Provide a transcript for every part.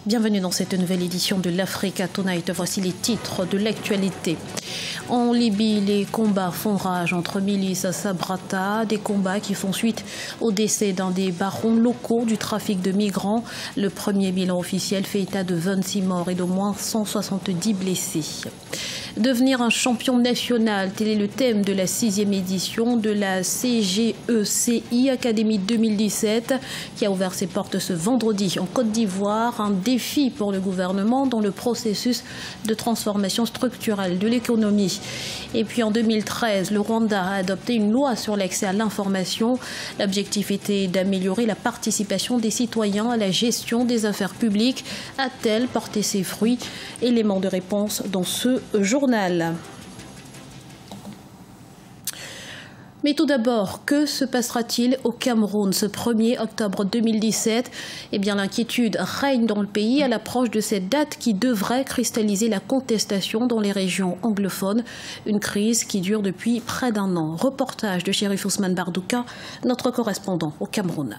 Bienvenue dans cette nouvelle édition de l'Africa Tonight. Voici les titres de l'actualité. En Libye, les combats font rage entre milices à Sabratha, des combats qui font suite au décès d'un des barons locaux du trafic de migrants. Le premier bilan officiel fait état de 26 morts et d'au moins 170 blessés. Devenir un champion national, tel est le thème de la 6e édition de la CGECI Académie 2017 qui a ouvert ses portes ce vendredi en Côte d'Ivoire. Un défi pour le gouvernement dans le processus de transformation structurelle de l'économie. Et puis en 2013, le Rwanda a adopté une loi sur l'accès à l'information. L'objectif était d'améliorer la participation des citoyens à la gestion des affaires publiques. A-t-elle porté ses fruits? Élément de réponse dans ce journal. Mais tout d'abord, que se passera-t-il au Cameroun ce 1er octobre 2017 ? Eh bien, l'inquiétude règne dans le pays à l'approche de cette date qui devrait cristalliser la contestation dans les régions anglophones. Une crise qui dure depuis près d'un an. Reportage de Chérif Ousmane Bardouka, notre correspondant au Cameroun.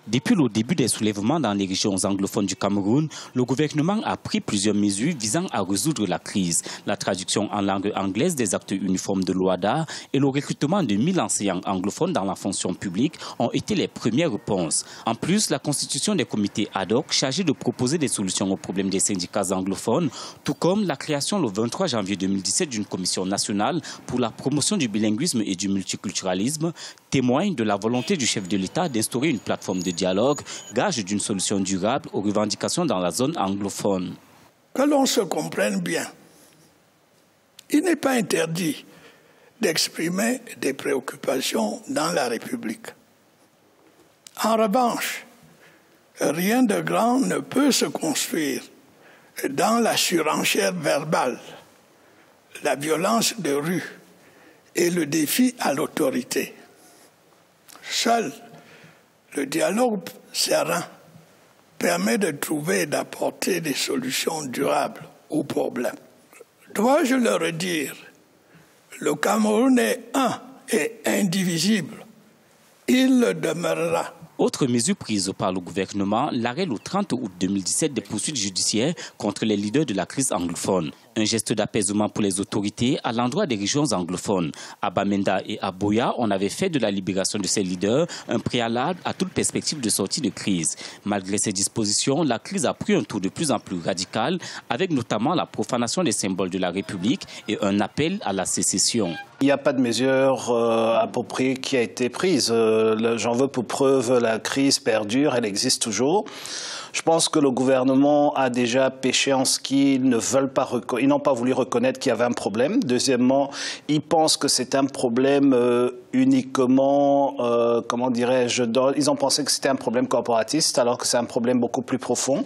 Depuis le début des soulèvements dans les régions anglophones du Cameroun, le gouvernement a pris plusieurs mesures visant à résoudre la crise. La traduction en langue anglaise des actes uniformes de l'OADA et le recrutement de 1000 enseignants anglophones dans la fonction publique ont été les premières réponses. En plus, la constitution des comités ad hoc chargés de proposer des solutions aux problèmes des syndicats anglophones, tout comme la création le 23 janvier 2017 d'une commission nationale pour la promotion du bilinguisme et du multiculturalisme, témoignent de la volonté du chef de l'État d'instaurer une plateforme de dialogue, gage d'une solution durable aux revendications dans la zone anglophone. Que l'on se comprenne bien, il n'est pas interdit d'exprimer des préoccupations dans la République. En revanche, rien de grand ne peut se construire dans la surenchère verbale, la violence de rue et le défi à l'autorité. Seul le dialogue serein permet de trouver et d'apporter des solutions durables aux problèmes. Dois-je le redire, le Cameroun est un et indivisible. Il le demeurera. Autre mesure prise par le gouvernement, l'arrêt le 30 août 2017 des poursuites judiciaires contre les leaders de la crise anglophone. Un geste d'apaisement pour les autorités à l'endroit des régions anglophones. À Bamenda et à Boya, on avait fait de la libération de ces leaders un préalable à toute perspective de sortie de crise. Malgré ces dispositions, la crise a pris un tour de plus en plus radical, avec notamment la profanation des symboles de la République et un appel à la sécession. Il n'y a pas de mesure appropriée qui a été prise. J'en veux pour preuve la crise perdure, elle existe toujours. Je pense que le gouvernement a déjà péché en ce qu'ils n'ont pas voulu reconnaître qu'il y avait un problème. Deuxièmement, ils pensent que c'est un problème uniquement, comment dirais-je, ils ont pensé que c'était un problème corporatiste alors que c'est un problème beaucoup plus profond.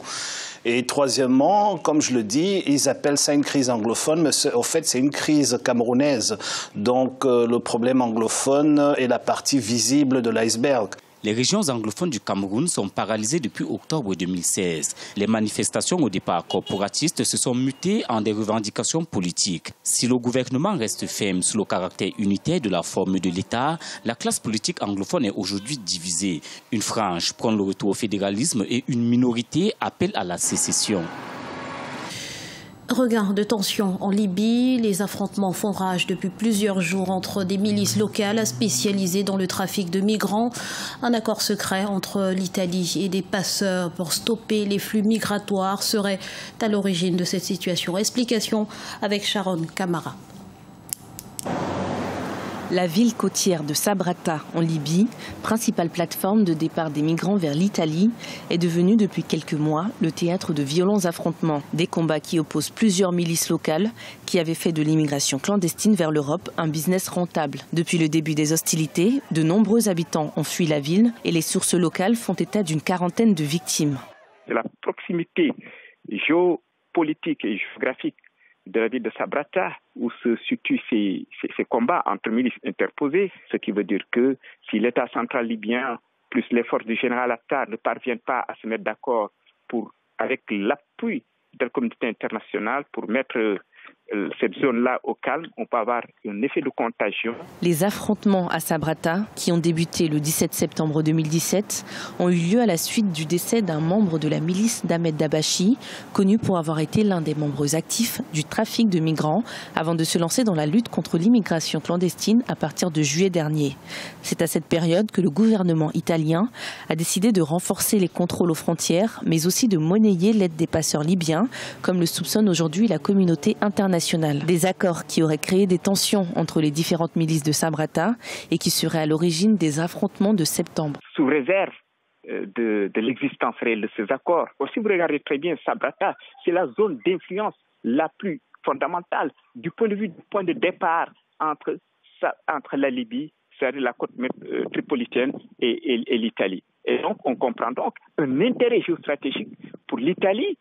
Et troisièmement, comme je le dis, ils appellent ça une crise anglophone, mais au fait, c'est une crise camerounaise. Donc, le problème anglophone est la partie visible de l'iceberg. Les régions anglophones du Cameroun sont paralysées depuis octobre 2016. Les manifestations au départ corporatistes se sont mutées en des revendications politiques. Si le gouvernement reste ferme sur le caractère unitaire de la forme de l'État, la classe politique anglophone est aujourd'hui divisée. Une frange prône le retour au fédéralisme et une minorité appelle à la sécession. Regain de tension en Libye, les affrontements font rage depuis plusieurs jours entre des milices locales spécialisées dans le trafic de migrants. Un accord secret entre l'Italie et des passeurs pour stopper les flux migratoires serait à l'origine de cette situation. Explication avec Sharon Camara. La ville côtière de Sabratha, en Libye, principale plateforme de départ des migrants vers l'Italie, est devenue depuis quelques mois le théâtre de violents affrontements. Des combats qui opposent plusieurs milices locales qui avaient fait de l'immigration clandestine vers l'Europe un business rentable. Depuis le début des hostilités, de nombreux habitants ont fui la ville et les sources locales font état d'une quarantaine de victimes. La proximité géopolitique et géographique de la ville de Sabratha, où se situent ces combats entre milices interposées, ce qui veut dire que si l'État central libyen plus les forces du général Haftar ne parviennent pas à se mettre d'accord avec l'appui de la communauté internationale pour mettre cette zone-là au calme, on peut avoir un effet de contagion. Les affrontements à Sabrata, qui ont débuté le 17 septembre 2017, ont eu lieu à la suite du décès d'un membre de la milice d'Ahmed Dabachi, connu pour avoir été l'un des membres actifs du trafic de migrants, avant de se lancer dans la lutte contre l'immigration clandestine à partir de juillet dernier. C'est à cette période que le gouvernement italien a décidé de renforcer les contrôles aux frontières, mais aussi de monnayer l'aide des passeurs libyens, comme le soupçonne aujourd'hui la communauté internationale. Des accords qui auraient créé des tensions entre les différentes milices de Sabrata et qui seraient à l'origine des affrontements de septembre. Sous réserve de l'existence réelle de ces accords. Si vous regardez très bien Sabrata, c'est la zone d'influence la plus fondamentale du point de départ entre la Libye, c'est-à-dire la côte tripolitaine et l'Italie. Et donc on comprend donc un intérêt géostratégique pour l'Italie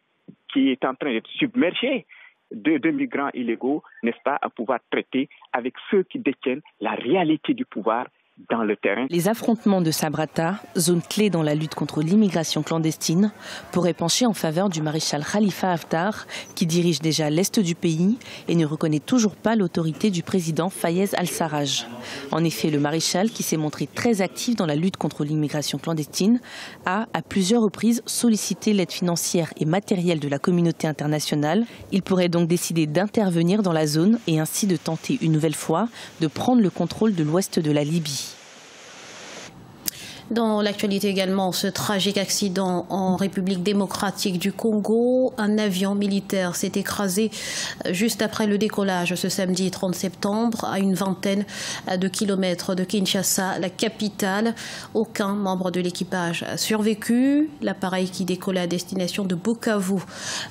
qui est en train d'être submergée de migrants illégaux, n'est-ce pas, à pouvoir traiter avec ceux qui détiennent la réalité du pouvoir dans le terrain. Les affrontements de Sabrata, zone clé dans la lutte contre l'immigration clandestine, pourraient pencher en faveur du maréchal Khalifa Haftar, qui dirige déjà l'est du pays et ne reconnaît toujours pas l'autorité du président Fayez al-Sarraj. En effet, le maréchal, qui s'est montré très actif dans la lutte contre l'immigration clandestine, a à plusieurs reprises sollicité l'aide financière et matérielle de la communauté internationale. Il pourrait donc décider d'intervenir dans la zone et ainsi de tenter une nouvelle fois de prendre le contrôle de l'ouest de la Libye. Dans l'actualité également, ce tragique accident en République démocratique du Congo. Un avion militaire s'est écrasé juste après le décollage ce samedi 30 septembre à une vingtaine de kilomètres de Kinshasa, la capitale. Aucun membre de l'équipage a survécu. L'appareil qui décollait à destination de Bukavu,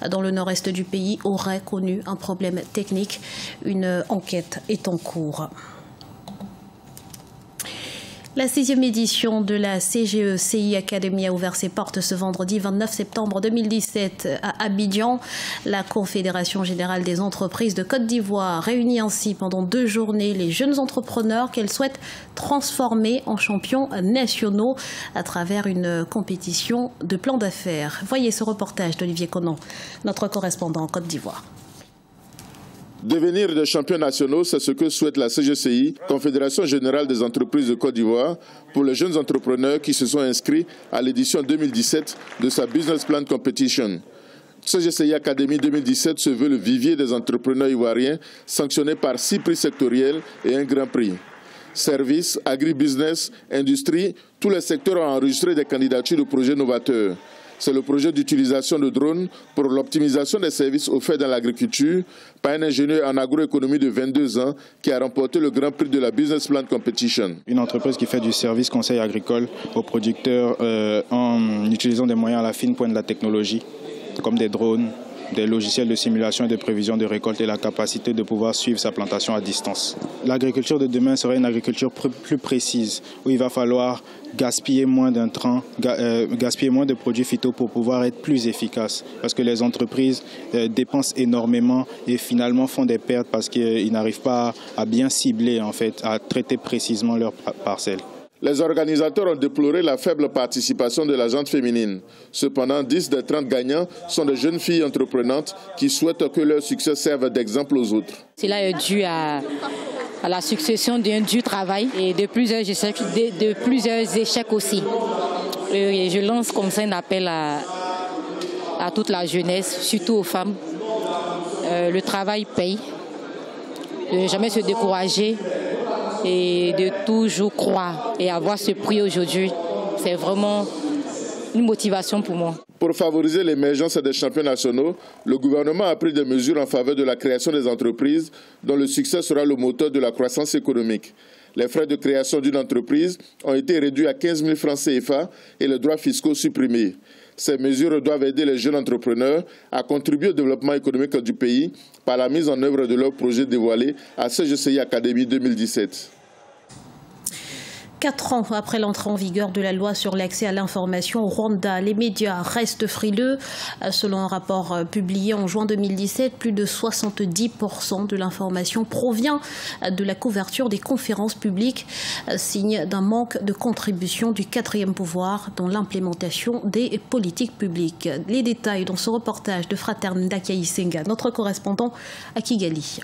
dans le nord-est du pays, aurait connu un problème technique. Une enquête est en cours. La 6e édition de la CGE-CI Academy a ouvert ses portes ce vendredi 29 septembre 2017 à Abidjan. La Confédération générale des entreprises de Côte d'Ivoire réunit ainsi pendant 2 journées les jeunes entrepreneurs qu'elle souhaite transformer en champions nationaux à travers une compétition de plans d'affaires. Voyez ce reportage d'Olivier Conan, notre correspondant en Côte d'Ivoire. Devenir des champions nationaux, c'est ce que souhaite la CGCI, Confédération générale des entreprises de Côte d'Ivoire, pour les jeunes entrepreneurs qui se sont inscrits à l'édition 2017 de sa Business Plan Competition. CGCI Academy 2017 se veut le vivier des entrepreneurs ivoiriens, sanctionné par 6 prix sectoriels et un grand prix. Services, agribusiness, industrie, tous les secteurs ont enregistré des candidatures de projets novateurs. C'est le projet d'utilisation de drones pour l'optimisation des services offerts dans l'agriculture par un ingénieur en agroéconomie de 22 ans qui a remporté le Grand Prix de la Business Plan Competition. Une entreprise qui fait du service conseil agricole aux producteurs en utilisant des moyens à la fine pointe de la technologie, comme des drones, des logiciels de simulation et de prévision de récolte et la capacité de pouvoir suivre sa plantation à distance. L'agriculture de demain sera une agriculture plus précise, où il va falloir gaspiller moins d'intrants, gaspiller moins de produits phyto pour pouvoir être plus efficace. Parce que les entreprises dépensent énormément et finalement font des pertes parce qu'ils n'arrivent pas à bien cibler, en fait, à traiter précisément leurs parcelles. Les organisateurs ont déploré la faible participation de la gente féminine. Cependant, 10 des 30 gagnants sont de jeunes filles entreprenantes qui souhaitent que leur succès serve d'exemple aux autres. Cela est dû à la succession d'un dur travail et de plusieurs échecs aussi. Et je lance comme ça un appel à toute la jeunesse, surtout aux femmes. Le travail paye, de ne jamais se décourager et de toujours croire et avoir ce prix aujourd'hui. C'est vraiment une motivation pour moi. Pour favoriser l'émergence des champions nationaux, le gouvernement a pris des mesures en faveur de la création des entreprises dont le succès sera le moteur de la croissance économique. Les frais de création d'une entreprise ont été réduits à 15 000 francs CFA et les droits fiscaux supprimés. Ces mesures doivent aider les jeunes entrepreneurs à contribuer au développement économique du pays par la mise en œuvre de leurs projets dévoilés à CGCI Academy 2017. 4 ans après l'entrée en vigueur de la loi sur l'accès à l'information au Rwanda, les médias restent frileux. Selon un rapport publié en juin 2017, plus de 70% de l'information provient de la couverture des conférences publiques, signe d'un manque de contribution du quatrième pouvoir dans l'implémentation des politiques publiques. Les détails dans ce reportage de Fraterne Ndakaïsenga, notre correspondant à Kigali.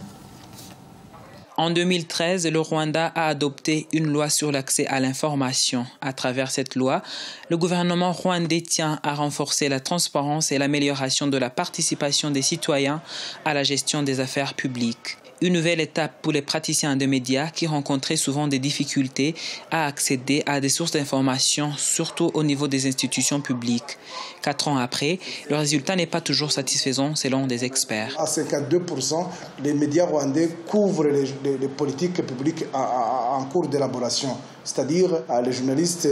En 2013, le Rwanda a adopté une loi sur l'accès à l'information. À travers cette loi, le gouvernement rwandais tient à renforcer la transparence et l'amélioration de la participation des citoyens à la gestion des affaires publiques. Une nouvelle étape pour les praticiens de médias qui rencontraient souvent des difficultés à accéder à des sources d'information, surtout au niveau des institutions publiques. 4 ans après, le résultat n'est pas toujours satisfaisant selon des experts. À 52%, les médias rwandais couvrent les politiques publiques en cours d'élaboration. C'est-à-dire, les journalistes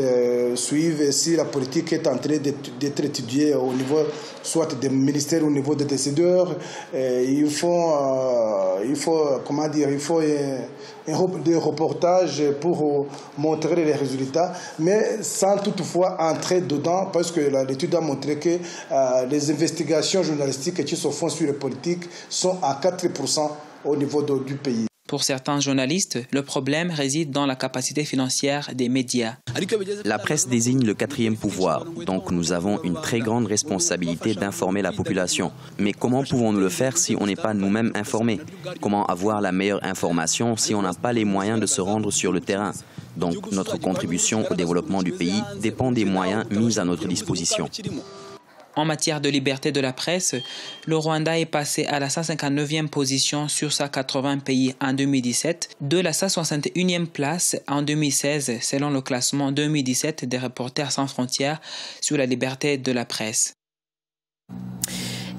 suivent si la politique est en train d'être étudiée au niveau soit des ministères, au niveau des décideurs. Il faut des reportages pour montrer les résultats, mais sans toutefois entrer dedans, parce que l'étude a montré que les investigations journalistiques qui se font sur les politiques sont à 4% au niveau du pays. Pour certains journalistes, le problème réside dans la capacité financière des médias. La presse désigne le quatrième pouvoir, donc nous avons une très grande responsabilité d'informer la population. Mais comment pouvons-nous le faire si on n'est pas nous-mêmes informés? Comment avoir la meilleure information si on n'a pas les moyens de se rendre sur le terrain? Donc notre contribution au développement du pays dépend des moyens mis à notre disposition. En matière de liberté de la presse, le Rwanda est passé à la 159e position sur 180 pays en 2017, de la 161e place en 2016, selon le classement 2017 des Reporters sans frontières sur la liberté de la presse.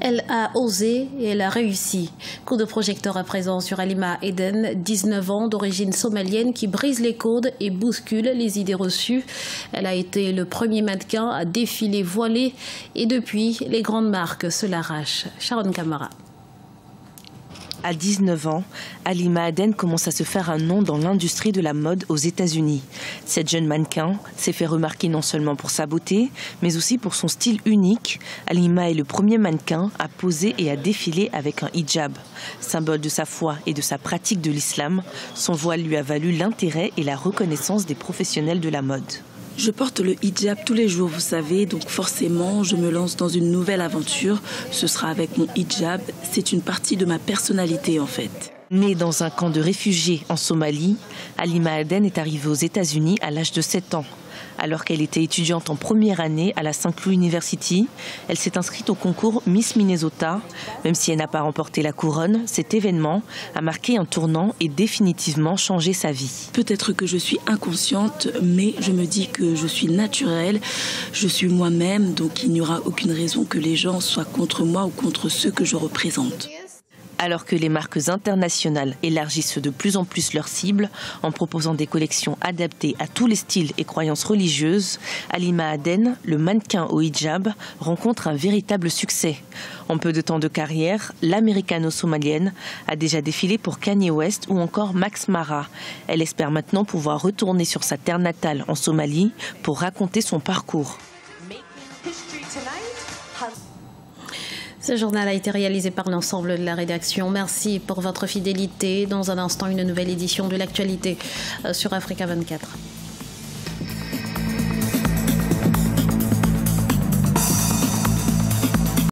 Elle a osé et elle a réussi. Coup de projecteur à présent sur Halima Eden, 19 ans, d'origine somalienne, qui brise les codes et bouscule les idées reçues. Elle a été le premier mannequin à défiler voilé et depuis, les grandes marques se l'arrachent. Sharon Kamara. À 19 ans, Halima Eden commence à se faire un nom dans l'industrie de la mode aux États-Unis. Cette jeune mannequin s'est fait remarquer non seulement pour sa beauté, mais aussi pour son style unique. Halima est le premier mannequin à poser et à défiler avec un hijab. Symbole de sa foi et de sa pratique de l'islam, son voile lui a valu l'intérêt et la reconnaissance des professionnels de la mode. Je porte le hijab tous les jours, vous savez, donc forcément, je me lance dans une nouvelle aventure. Ce sera avec mon hijab. C'est une partie de ma personnalité, en fait. Née dans un camp de réfugiés en Somalie, Halima Eden est arrivée aux États-Unis à l'âge de 7 ans. Alors qu'elle était étudiante en première année à la St. Louis University, elle s'est inscrite au concours Miss Minnesota. Même si elle n'a pas remporté la couronne, cet événement a marqué un tournant et définitivement changé sa vie. Peut-être que je suis inconsciente, mais je me dis que je suis naturelle, je suis moi-même, donc il n'y aura aucune raison que les gens soient contre moi ou contre ceux que je représente. Alors que les marques internationales élargissent de plus en plus leurs cibles en proposant des collections adaptées à tous les styles et croyances religieuses, Halima Eden, le mannequin au hijab, rencontre un véritable succès. En peu de temps de carrière, l'américano-somalienne a déjà défilé pour Kanye West ou encore Max Mara. Elle espère maintenant pouvoir retourner sur sa terre natale en Somalie pour raconter son parcours. Ce journal a été réalisé par l'ensemble de la rédaction. Merci pour votre fidélité. Dans un instant, une nouvelle édition de l'actualité sur Africa 24.